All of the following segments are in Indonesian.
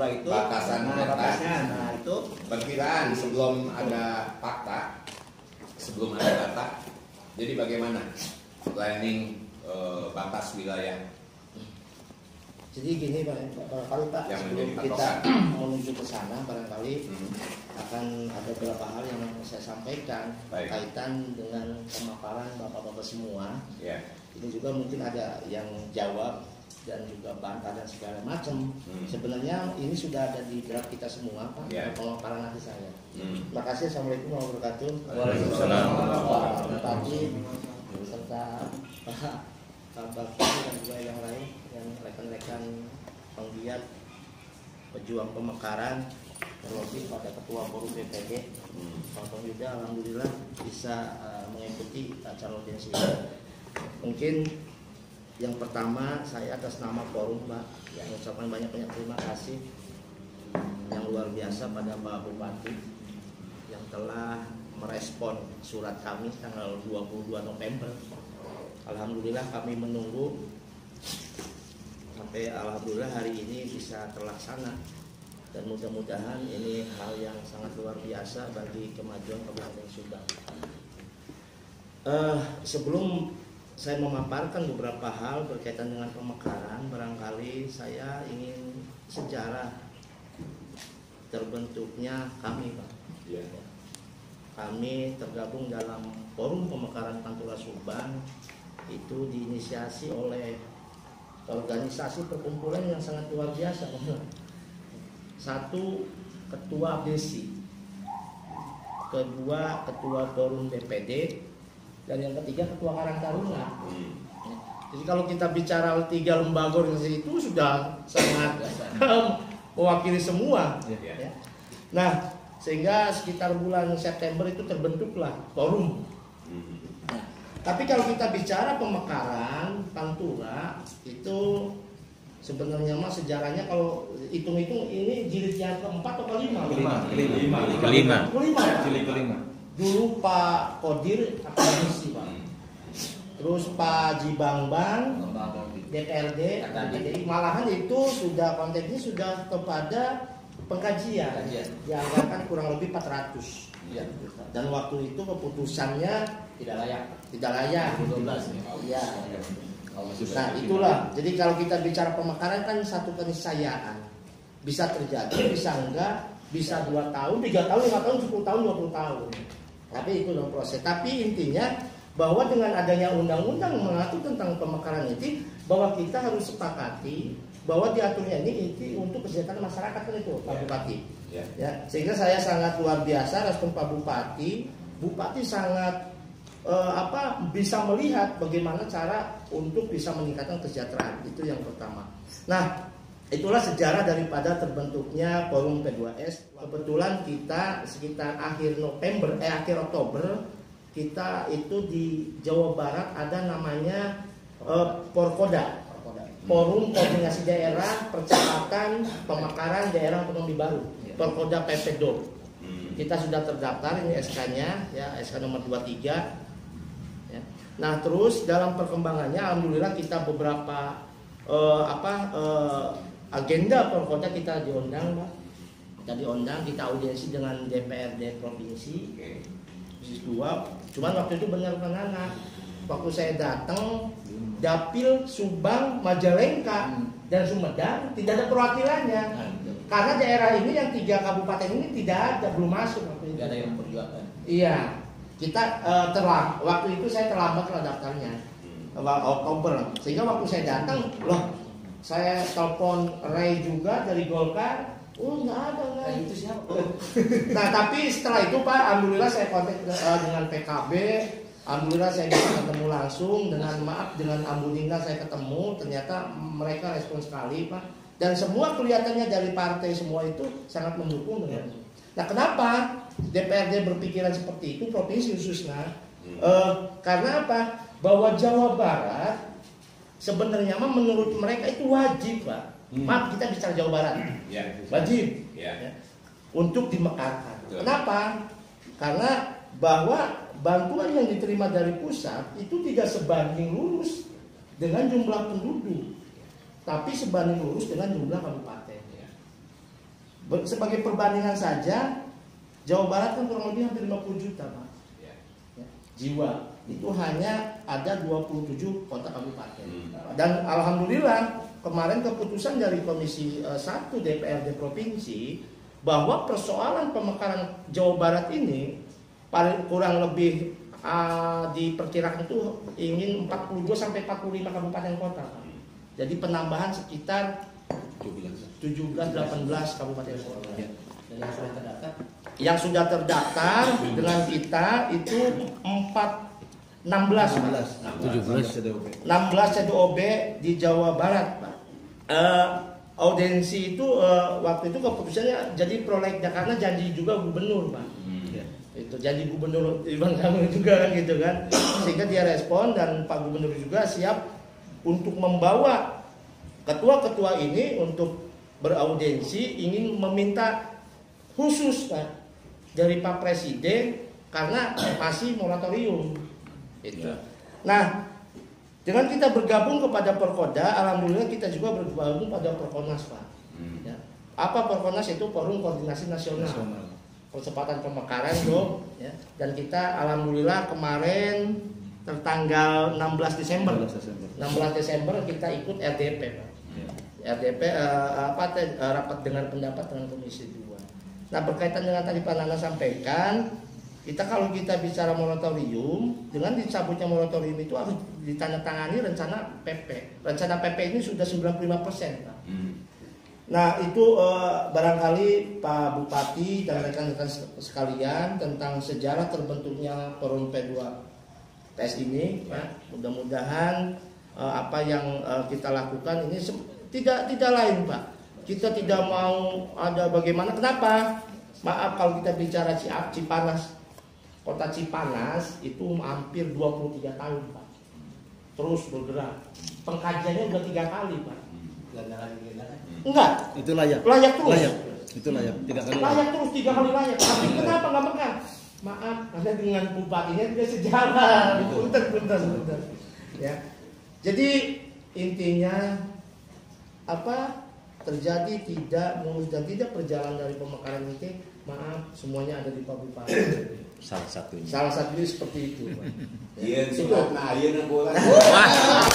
Pantura itu batasan batasnya. Nah itu perkiraan sebelum ada fakta, sebelum ada data. Jadi bagaimana planning batas wilayah? Jadi gini barangkali Pak, Yang sebelum menjadi kita menuju ke sana barangkali akan ada beberapa hal yang saya sampaikan kaitan dengan pemaparan bapak-bapak semua. Ya. Ini juga mungkin ada yang jawab dan juga bantah dan segala macam. Sebenarnya ini sudah ada di draft kita semua Pak, pemaparan nanti saya. Terima kasih. Assalamualaikum warahmatullahi wabarakatuh. Waalaikumsalam. Pak Bupati serta Pak Bakti dan juga yang lain, yang rekan-rekan penggiat pejuang pemekaran, terlebih pada Ketua Forum BPD, Pak Tong Yuda, alhamdulillah bisa mengikuti acara audiensi ini. Mungkin yang pertama saya atas nama forum Pak, yang mengucapkan banyak-banyak terima kasih yang luar biasa pada Pak Bupati yang telah merespon surat kami tanggal 22 November. Alhamdulillah kami menunggu sampai alhamdulillah hari ini bisa terlaksana, dan mudah-mudahan ini hal yang sangat luar biasa bagi kemajuan Kabupaten Subang. Sebelum saya memaparkan beberapa hal berkaitan dengan pemekaran, barangkali saya ingin sejarah terbentuknya kami Pak. Kami tergabung dalam Forum Pemekaran Pantura Subang itu diinisiasi oleh organisasi perkumpulan yang sangat luar biasa. Satu, ketua BESI, kedua ketua forum BPD, dan yang ketiga ketua Karang Taruna. Jadi kalau kita bicara 3 lembaga organisasi itu sudah sangat mewakili semua. Ya. Nah, sehingga sekitar bulan September itu terbentuklah forum. Tapi kalau kita bicara pemekaran Pantura itu sebenarnya mah sejarahnya kalau hitung-hitung ini jilid yang keempat atau kelima? Kelima. Dulu Pak Kodir akademisi Pak. Terus Pak Jibangbang DPRD, malahan itu sudah konteksnya sudah kepada pengkajian. Dianggarkan kurang lebih 400. Dan waktu itu keputusannya tidak layak 12 ya. Nah itulah, jadi kalau kita bicara pemekaran kan satu keniscayaan, bisa terjadi, bisa enggak, bisa 2 tahun, 3 tahun, 5 tahun, 10 tahun, 20 tahun. Tapi itu dalam proses. Tapi intinya bahwa dengan adanya undang-undang mengatur tentang pemekaran itu, bahwa kita harus sepakati bahwa diaturnya ini untuk kesejahteraan masyarakat kan itu Pak Bupati. Ya, sehingga saya sangat luar biasa respon Pak Bupati. Bupati sangat bisa melihat bagaimana cara untuk bisa meningkatkan kesejahteraan, itu yang pertama. Nah, itulah sejarah daripada terbentuknya Forum P2S. Kebetulan kita sekitar akhir Oktober kita itu di Jawa Barat ada namanya Porkoda, Forum Koordinasi Daerah Percepatan Pemekaran Daerah Otonomi Baru, Porkoda PPDO. Kita sudah terdaftar, ini SK-nya ya, SK nomor 23. Nah terus dalam perkembangannya alhamdulillah kita beberapa agenda Porkoda kita diundang Pak. Kita audiensi dengan DPRD provinsi. Komisi 2. Cuman waktu itu benar anak. Waktu saya datang Dapil Subang, Majalengka dan Sumedang tidak ada perwakilannya. Karena daerah ini yang 3 kabupaten ini tidak ada, belum masuk waktu itu. Tidak ada yang memperjuangkan. Iya. Kita waktu itu saya terlambat lah daftarnya, Oktober. Sehingga waktu saya datang, saya telepon Ray juga dari Golkar, nggak ada. Itu siapa? Nah tapi setelah itu Pak, alhamdulillah saya kontak dengan PKB, alhamdulillah saya bisa ketemu langsung dengan Ambu Nina saya ketemu, ternyata mereka respon sekali Pak, dan semua kelihatannya dari partai semua itu sangat mendukung dengan. Nah kenapa DPRD berpikiran seperti itu, provinsi khususnya? Karena apa? Bahwa Jawa Barat sebenarnya menurut mereka itu wajib Pak. Maaf kita bicara Jawa Barat, wajib untuk dimekarkan. Kenapa? Karena bahwa bantuan yang diterima dari pusat itu tidak sebanding lurus dengan jumlah penduduk, tapi sebanding lurus dengan jumlah kabupaten. Sebagai perbandingan saja, Jawa Barat kan kurang lebih hampir 50 juta Pak. Ya, jiwa. Itu hanya ada 27 kota kabupaten. Dan alhamdulillah kemarin keputusan dari Komisi 1 DPRD Provinsi bahwa persoalan pemekaran Jawa Barat ini kurang lebih diperkirakan itu ingin 42 sampai 45 kabupaten kota. Jadi penambahan sekitar 17-18 kabupaten kota. Dan yang sudah terdaftar dengan kita itu 16 CDOB di Jawa Barat, Pak. Audiensi itu waktu itu keputusannya jadi prolegda karena janji juga gubernur, Pak. Itu janji gubernur Ridwan Kamil juga kan gitu kan. Sehingga dia respon dan Pak Gubernur juga siap untuk membawa ketua-ketua ini untuk beraudiensi, ingin meminta khusus Pak dari Pak Presiden karena masih moratorium. Itu. Nah, dengan kita bergabung kepada Perkoda, alhamdulillah kita juga bergabung pada Perkonas, Pak. Ya. Apa Perkonas itu? Forum Koordinasi Nasional. Percepatan pemekaran dong. Ya. Dan kita alhamdulillah kemarin tertanggal 16 Desember kita ikut RDP, Pak. RDP rapat dengar pendapat dengan Komisi 2. Nah, berkaitan dengan tadi Pak Nana sampaikan, kalau kita bicara moratorium, dengan dicabutnya moratorium itu harus ditandatangani rencana PP. Rencana PP ini sudah 95%, Pak. Nah, itu barangkali Pak Bupati dan rekan-rekan sekalian tentang sejarah terbentuknya Forum P2PS ini, Pak. Mudah-mudahan apa yang kita lakukan ini tidak lain, Pak. Kita tidak mau ada bagaimana. Kenapa? Maaf kalau kita bicara Cipanas. Kota Cipanas itu hampir 23 tahun, Pak. Terus bergerak. Pengkajiannya udah 3 kali, Pak. Enggak. Itu layak. Layak terus. Itu layak. 3 kali. Layak terus 3 kali layak. Tapi kenapa nggak megang? Maaf, karena dengan bupatinya juga sejarah. Punten. Ya. Jadi intinya apa? Terjadi tidak mulus dan tidak perjalanan dari pemekaran ini. Maaf, semuanya ada di Pak Bupati. Salah satunya seperti itu, Pak. Iya, nah, iya bola. Wah,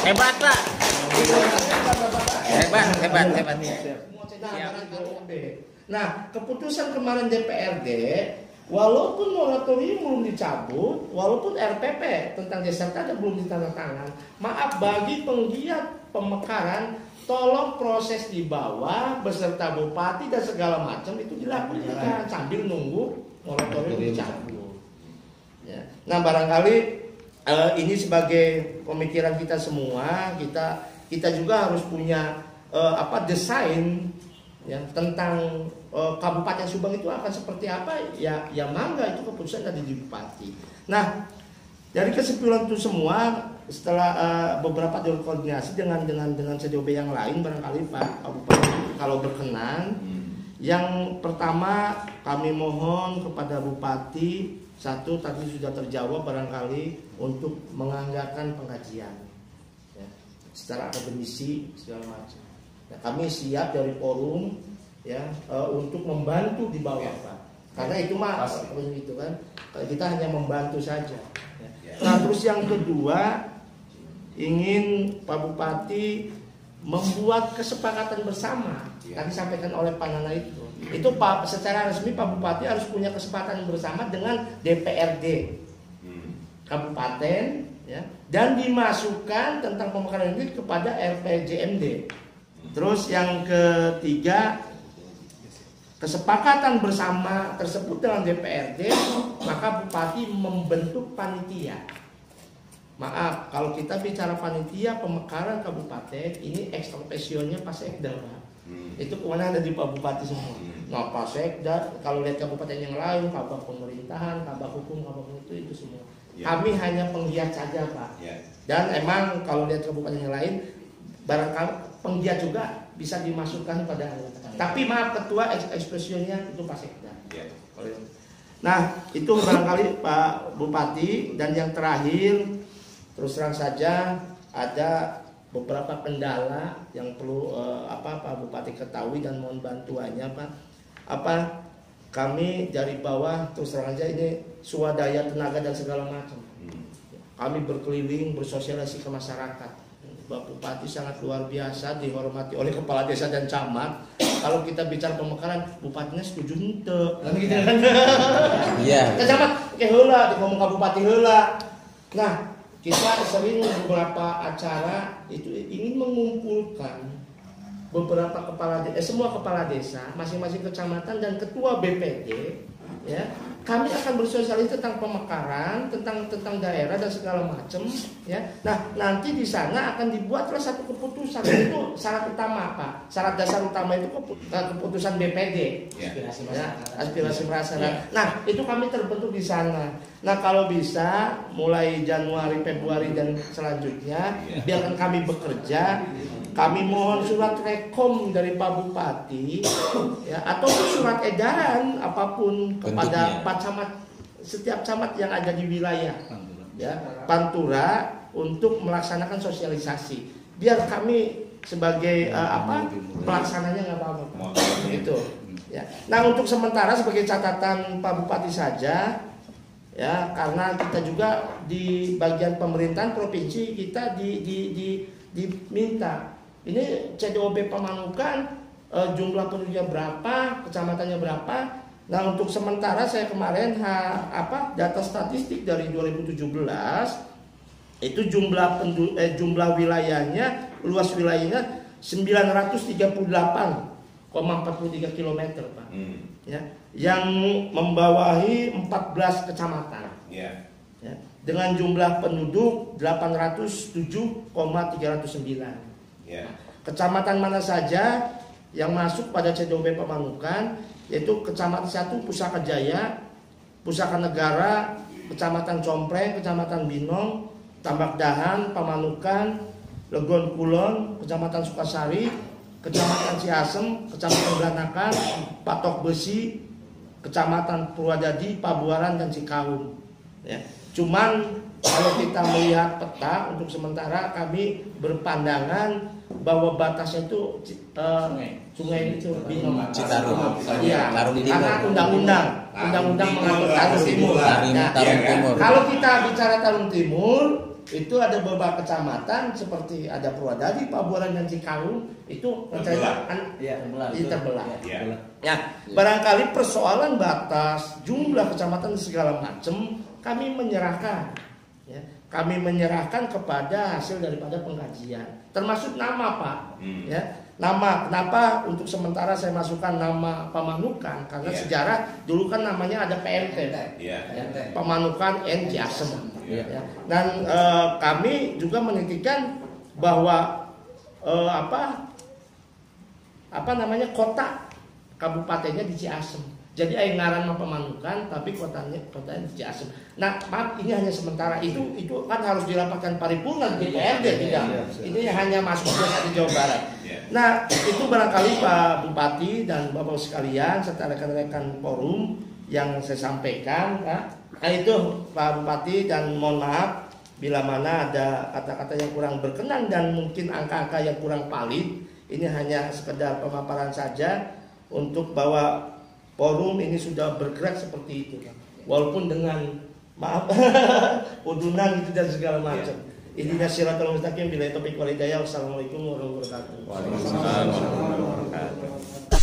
hebat Pak. Hebat. Nah, keputusan kemarin DPRD, walaupun moratorium belum dicabut, walaupun RPP tentang Deserta belum ditandatangan, maaf bagi penggiat pemekaran, tolong proses di bawah beserta bupati dan segala macam itu dilakukan sambil nunggu moratorium dicabut. Ya. Nah, barangkali ini sebagai pemikiran kita semua, kita juga harus punya desain ya tentang Kabupaten Subang itu akan seperti apa ya mangga itu keputusan dari bupati. Nah, dari kesimpulan itu semua setelah beberapa koordinasi dengan CDOB yang lain, barangkali Pak Bupati kalau berkenan, yang pertama kami mohon kepada Bupati, satu tadi sudah terjawab barangkali untuk menganggarkan pengkajian ya, secara akademisi segala macam. Nah, kami siap dari forum ya untuk membantu di bawah Pak, karena itu mah begitu kan, kita hanya membantu saja. Ya. Nah, terus yang kedua, ingin Pak Bupati membuat kesepakatan bersama. Tadi disampaikan oleh Pak Nana itu Pak, secara resmi Pak Bupati harus punya kesepakatan bersama dengan DPRD Kabupaten ya, dan dimasukkan tentang pemekaran ini kepada RPJMD. Terus yang ketiga, kesepakatan bersama tersebut dengan DPRD, maka Bupati membentuk panitia. Maaf, kalau kita bicara panitia pemekaran kabupaten, ini ex officio-nya Pak Sekda, Pak. Itu kewenangan ada di Pak Bupati semua. Nah, Pak Sekda, kalau lihat kabupaten yang lain, Kabak Pemerintahan, Kabak Hukum, Kabak itu semua. Kami hanya penggiat saja, Pak. Dan emang kalau lihat kabupaten yang lain, barangkali penggiat juga bisa dimasukkan pada anggota. Tapi maaf, ketua ekspresionya itu Pak Sekda. Nah, itu barangkali Pak Bupati. Dan yang terakhir, terus terang saja ada beberapa kendala yang perlu Pak Bupati ketahui dan mohon bantuannya Pak. Kami dari bawah terus terang aja ini swadaya tenaga dan segala macam. Kami berkeliling bersosialisasi ke masyarakat. Pak Bupati sangat luar biasa, dihormati oleh kepala desa dan camat. Kalau kita bicara pemekaran, bupatinya setuju ente. Kan gitu kan? Iya. Camat ke heula, ngomong ke bupati heula. Nah, kita sering beberapa acara itu ingin mengumpulkan beberapa semua kepala desa, masing-masing kecamatan dan ketua BPD, ya. Kami akan bersosialisasi tentang pemekaran, tentang daerah dan segala macam, ya. Nah, nanti di sana akan dibuatlah satu keputusan. Itu syarat utama Pak. Syarat dasar utama itu keputusan BPD. Aspirasi masyarakat. Nah, itu kami terbentuk di sana. Nah, kalau bisa mulai Januari, Februari dan selanjutnya, biarkan kami bekerja. Kami mohon surat rekom dari Pak Bupati, ya, atau surat edaran apapun kepada Pak Camat, setiap camat yang ada di wilayah, ya, Pantura untuk melaksanakan sosialisasi. Biar kami sebagai pelaksananya nggak apa-apa, gitu. Ya. Nah, untuk sementara sebagai catatan Pak Bupati saja, ya, karena kita juga di bagian pemerintahan provinsi kita diminta. Ini CDOB Pamanukan jumlah penduduknya berapa, kecamatannya berapa. Nah, untuk sementara saya kemarin data statistik dari 2017 itu jumlah wilayahnya, luas wilayahnya 938,43 km Pak. Ya, yang membawahi 14 kecamatan. Ya, dengan jumlah penduduk 807,309. Ya. Kecamatan mana saja yang masuk pada CDOB Pamanukan, yaitu Kecamatan 1 Pusaka Jaya, Pusaka Negara, Kecamatan Compreng, Kecamatan Binong, Tambak Dahan, Pamanukan, Legon Kulon, Kecamatan Sukasari, Kecamatan Ciasem, Kecamatan Belanakan, Patok Besi, Kecamatan Purwadadi, Pabuaran dan Cikaung. Ya. Cuman kalau kita melihat peta untuk sementara kami berpandangan bahwa batasnya itu sungai itu Binong, Citarum. Iya, Tarum Timur. karena undang-undang mengatur Tarum Timur. Nah, Tarum Timur. kalau kita bicara Tarum Timur itu ada beberapa kecamatan seperti ada Purwadadi, Pabuaran dan Cikaung itu terbelah. Ya, barangkali persoalan batas, jumlah kecamatan segala macam kami menyerahkan. Ya, kami menyerahkan kepada hasil daripada pengkajian, termasuk nama Pak. Ya, nama kenapa untuk sementara saya masukkan nama Pamanukan karena sejarah dulu kan namanya ada PMT, Pamanukan N Ciasem. Ya. Dan kami juga menitikan bahwa kota kabupatennya di Ciasem. Jadi aing ngaran mah Pamanukan tapi kotanya di Ciasem. Nah, maaf ini hanya sementara, itu kan harus dirapatkan paripurna di DPRD tidak. Ini hanya masuk di Jawa Barat. Nah, itu barangkali Pak Bupati dan Bapak sekalian serta rekan-rekan forum yang saya sampaikan, Pak. Nah, itu Pak Bupati, dan mohon maaf bila mana ada kata-kata yang kurang berkenan dan mungkin angka-angka yang kurang valid. Ini hanya sekedar pemaparan saja untuk bahwa forum ini sudah bergerak seperti itu, walaupun dengan maaf udunan itu dan segala macam. Ihdinas siratal mustaqim, billahi taufiq wal hidayah. Wassalamualaikum warahmatullahi wabarakatuh. Waalaikumsalam warahmatullahi wabarakatuh.